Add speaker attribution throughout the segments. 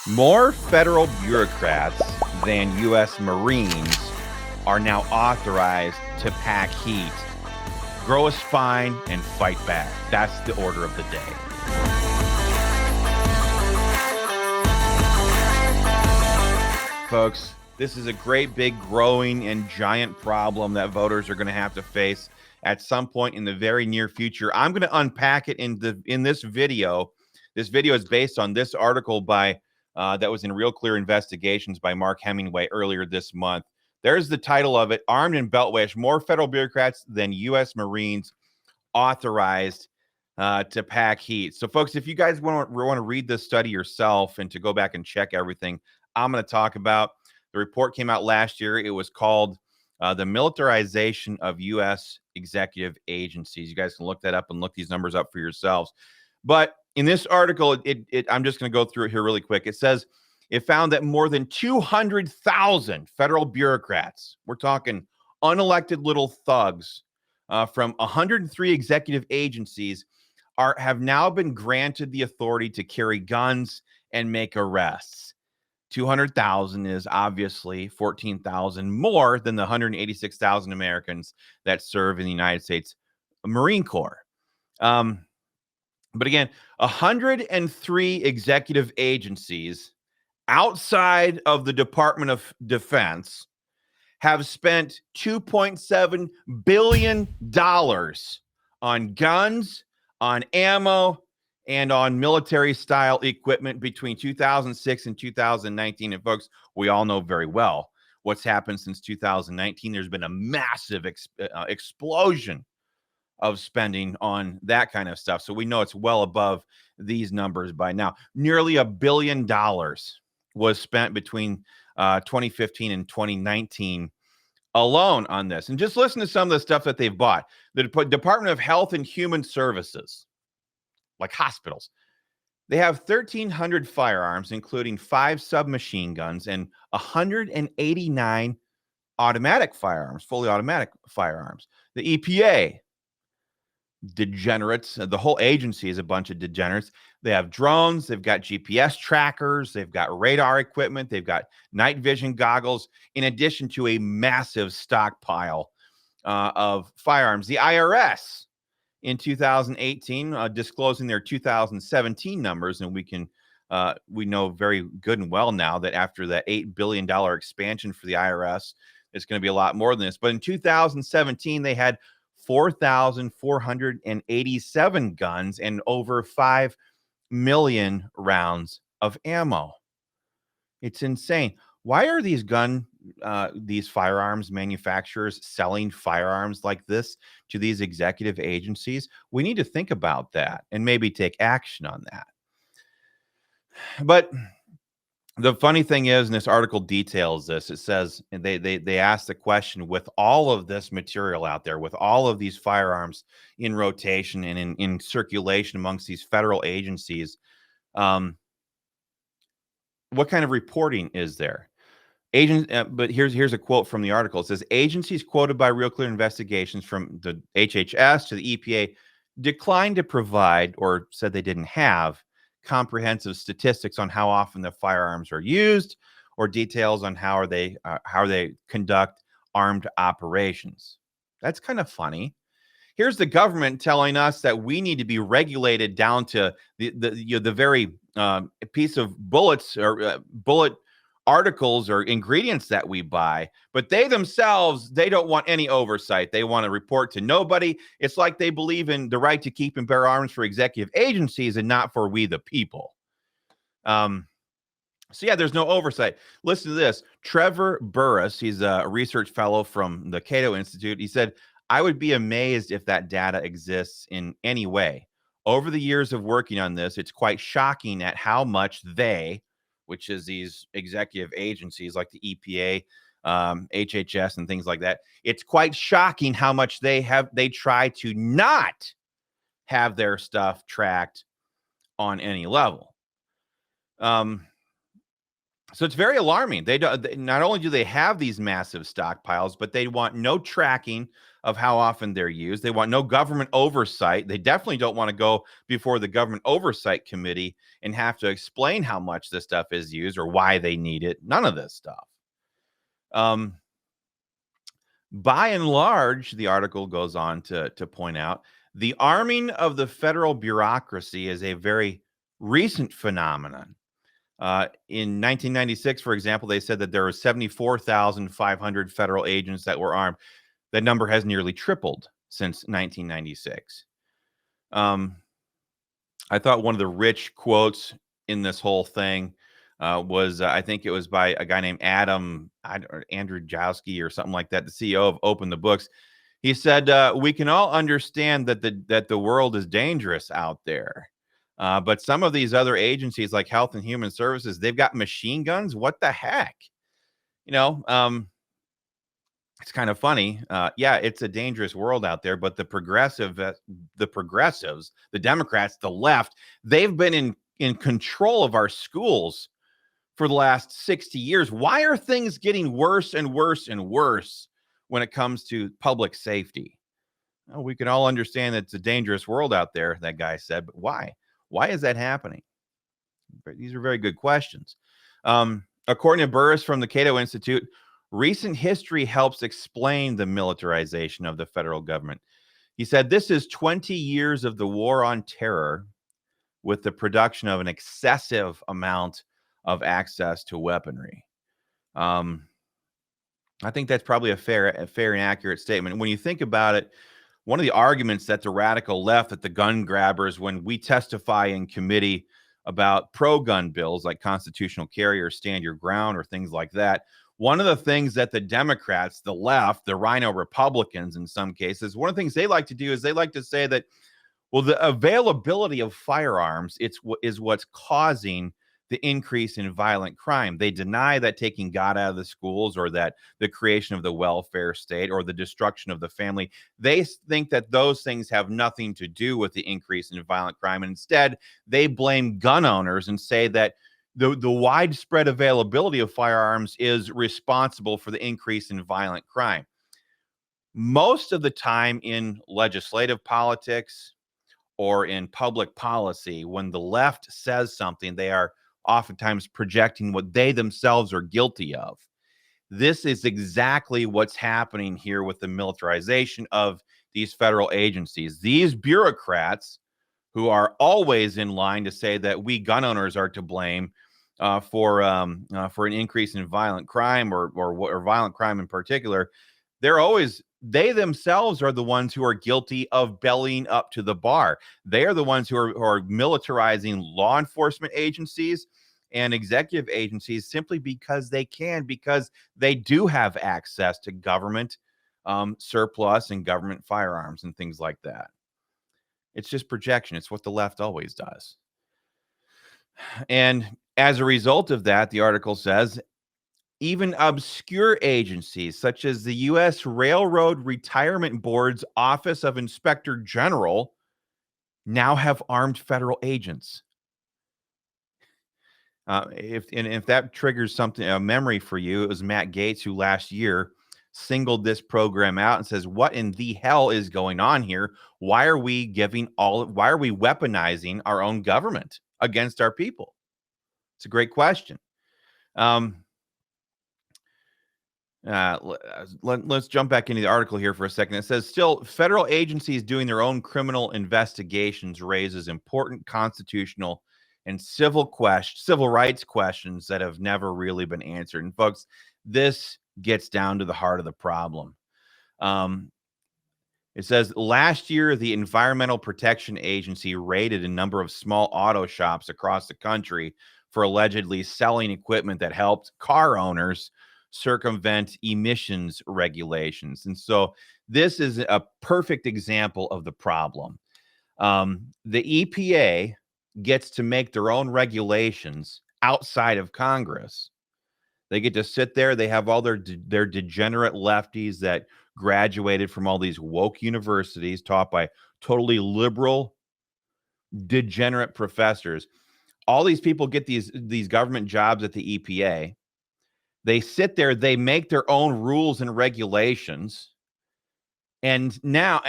Speaker 1: More federal bureaucrats than U.S. Marines are now authorized to pack heat, grow a spine, and fight back. That's the order of the day. Folks, this is a great, big, growing, and giant problem that voters are going to have to face at some point in the very near future. I'm going to unpack it in this video. This video is based on this article by that was in Real Clear Investigations by Mark Hemingway earlier this month. There's the title of it: Armed and Beltways, more federal bureaucrats than U.S. Marines authorized to pack heat. So, folks, if you guys want to read this study yourself and to go back and check everything I'm going to talk about, the report came out last year. It was called The Militarization of U.S. Executive Agencies. You guys can look that up and look these numbers up for yourselves. But in this article, I'm just going to go through it here really quick. It says it found that more than 200,000 federal bureaucrats, we're talking unelected little thugs, from 103 executive agencies have now been granted the authority to carry guns and make arrests. 200,000 is obviously 14,000 more than the 186,000 Americans that serve in the United States Marine Corps. But again, 103 executive agencies outside of the Department of Defense have spent $2.7 billion on guns, on ammo, and on military-style equipment between 2006 and 2019. And folks, we all know very well what's happened since 2019. There's been a massive explosion of spending on that kind of stuff. So we know it's well above these numbers by now. Nearly $1 billion was spent between 2015 and 2019 alone on this. And just listen to some of the stuff that they've bought. The Department of Health and Human Services, like hospitals, they have 1,300 firearms, including 5 submachine guns and 189 automatic firearms, fully automatic firearms. The EPA, degenerates. The whole agency is a bunch of degenerates. They have drones. They've got GPS trackers. They've got radar equipment. They've got night vision goggles, in addition to a massive stockpile of firearms. The IRS in 2018, disclosing their 2017 numbers, and we know very good and well now that after that $8 billion expansion for the IRS, it's going to be a lot more than this. But in 2017, they had 4,487 guns and over 5 million rounds of ammo. It's insane. Why are these firearms manufacturers selling firearms like this to these executive agencies? We need to think about that and maybe take action on that. But the funny thing is, and this article details this, it says, and they ask the question, with all of this material out there, with all of these firearms in rotation and in circulation amongst these federal agencies, what kind of reporting is there? But here's a quote from the article. It says, agencies quoted by Real Clear Investigations, from the HHS to the EPA, declined to provide, or said they didn't have, comprehensive statistics on how often the firearms are used, or details on how they conduct armed operations. That's kind of funny. Here's the government telling us that we need to be regulated down to the very piece of bullets or bullet articles or ingredients that we buy, but they themselves, they don't want any oversight. They want to report to nobody. It's like they believe in the right to keep and bear arms for executive agencies and not for we the people. So yeah, there's no oversight. Listen to this. Trevor Burrus, he's a research fellow from the Cato Institute. He said, I would be amazed if that data exists in any way. Over the years of working on this, it's quite shocking at how much they, which is these executive agencies like the EPA, HHS, and things like that. It's quite shocking how much they try to not have their stuff tracked on any level. So it's very alarming. Not only do they have these massive stockpiles, but they want no tracking of how often they're used. They want no government oversight. They definitely don't want to go before the government oversight committee and have to explain how much this stuff is used or why they need it. None of this stuff. By and large, the article goes on to point out, the arming of the federal bureaucracy is a very recent phenomenon. In 1996, for example, they said that there were 74,500 federal agents that were armed. That number has nearly tripled since 1996. I thought one of the rich quotes in this whole thing was, I think it was by a guy named Andrew Jowski or something like that, the CEO of Open the Books. He said, "We can all understand that the world is dangerous out there, but some of these other agencies, like Health and Human Services, they've got machine guns. What the heck?" You know, it's kind of funny. Yeah, it's a dangerous world out there, but the progressives, the Democrats, the left, they've been in control of our schools for the last 60 years. Why are things getting worse and worse and worse when it comes to public safety? Well, we can all understand that it's a dangerous world out there, that guy said, but why? Why is that happening? These are very good questions. According to Burris from the Cato Institute, recent history helps explain the militarization of the federal government. He said, this is 20 years of the war on terror with the production of an excessive amount of access to weaponry. I think that's probably a fair and accurate statement. When you think about it, one of the arguments that the radical left, that the gun grabbers, when we testify in committee about pro-gun bills like constitutional carry or stand your ground or things like that, one of the things that the Democrats, the left, the rhino Republicans in some cases, one of the things they like to do is they like to say that, well, the availability of firearms is what's causing the increase in violent crime. They deny that taking God out of the schools or that the creation of the welfare state or the destruction of the family, they think that those things have nothing to do with the increase in violent crime. And instead, they blame gun owners and say that the widespread availability of firearms is responsible for the increase in violent crime. Most of the time in legislative politics or in public policy, when the left says something, they are oftentimes projecting what they themselves are guilty of. This is exactly what's happening here with the militarization of these federal agencies. These bureaucrats, who are always in line to say that we gun owners are to blame for an increase in violent crime or violent crime in particular, they themselves are the ones who are guilty of bellying up to the bar. They are the ones who are militarizing law enforcement agencies and executive agencies simply because they can, because they do have access to government surplus and government firearms and things like that. It's just projection. It's what the left always does. And as a result of that, the article says, even obscure agencies such as the U.S. Railroad Retirement Board's Office of Inspector General now have armed federal agents. If that triggers a memory for you, it was Matt Gaetz who last year singled this program out and says, what in the hell is going on here? Why are we weaponizing our own government against our people? It's a great question. Let's jump back into the article here for a second. It says, still, federal agencies doing their own criminal investigations raises important constitutional and civil rights questions that have never really been answered. And folks, this gets down to the heart of the problem. It says, last year, the Environmental Protection Agency raided a number of small auto shops across the country for allegedly selling equipment that helped car owners circumvent emissions regulations. And so this is a perfect example of the problem. The EPA gets to make their own regulations outside of Congress. They get to sit there. They have all their degenerate lefties that graduated from all these woke universities taught by totally liberal, degenerate professors. All these people get these government jobs at the EPA. They sit there, they make their own rules and regulations. And now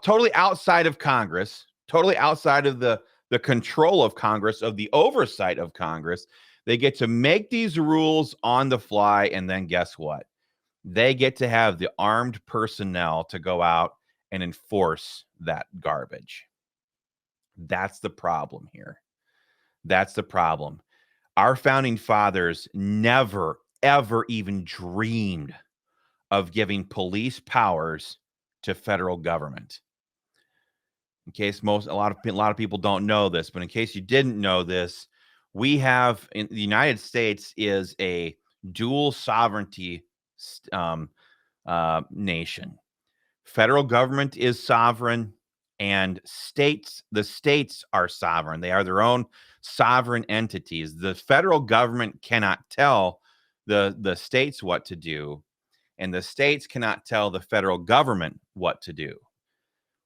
Speaker 1: totally outside of Congress, totally outside of the control of Congress, of the oversight of Congress, they get to make these rules on the fly. And then guess what? They get to have the armed personnel to go out and enforce that garbage. That's the problem here. That's the problem. Our founding fathers never, ever even dreamed of giving police powers to federal government. In case a lot of people don't know this, but in case you didn't know this, we have in the United States is a dual sovereignty nation. Federal government is sovereign, and the states are sovereign. They are their own sovereign entities. The federal government cannot tell the states what to do, and the states cannot tell the federal government what to do.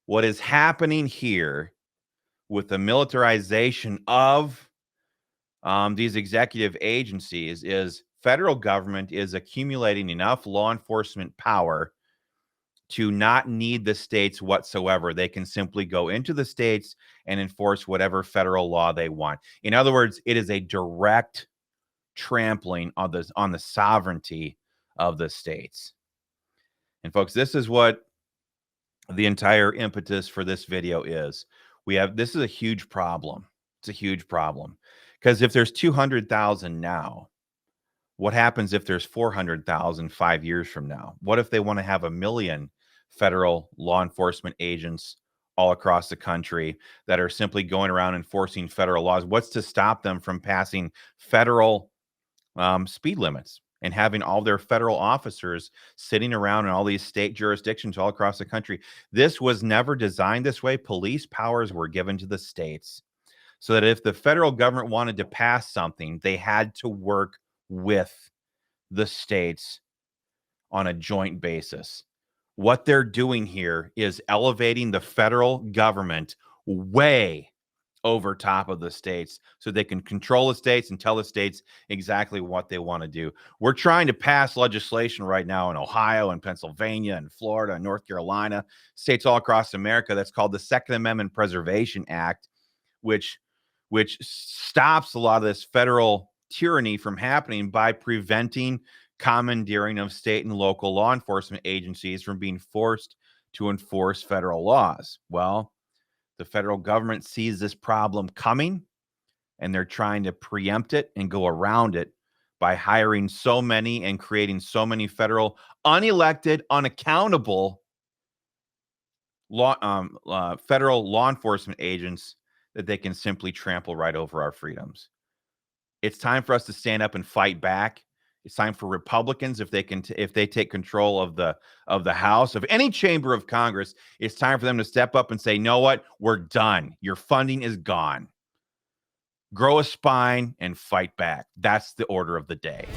Speaker 1: What is happening here with the militarization of these executive agencies is federal government is accumulating enough law enforcement power to not need the states whatsoever. They can simply go into the states and enforce whatever federal law they want. In other words, it is a direct trampling on the sovereignty of the states. And folks, this is what the entire impetus for this video is. This is a huge problem. It's a huge problem. Because if there's 200,000 now, what happens if there's 400,000 5 years from now? What if they want to have 1 million federal law enforcement agents all across the country that are simply going around enforcing federal laws? What's to stop them from passing federal speed limits and having all their federal officers sitting around in all these state jurisdictions all across the country? This was never designed this way. Police powers were given to the states so that if the federal government wanted to pass something, they had to work with the states on a joint basis. What they're doing here is elevating the federal government way over top of the states so they can control the states and tell the states exactly what they want to do. We're trying to pass legislation right now in Ohio and Pennsylvania and Florida and North Carolina, states all across America, that's called the Second Amendment Preservation Act, which stops a lot of this federal tyranny from happening by preventing commandeering of state and local law enforcement agencies from being forced to enforce federal laws. Well, the federal government sees this problem coming, and they're trying to preempt it and go around it by hiring so many and creating so many federal unelected, unaccountable federal law enforcement agents that they can simply trample right over our freedoms. It's time for us to stand up and fight back. It's time for Republicans, if they take control of the House, of any chamber of Congress, it's time for them to step up and say, "You know what? We're done. Your funding is gone. Grow a spine and fight back." That's the order of the day.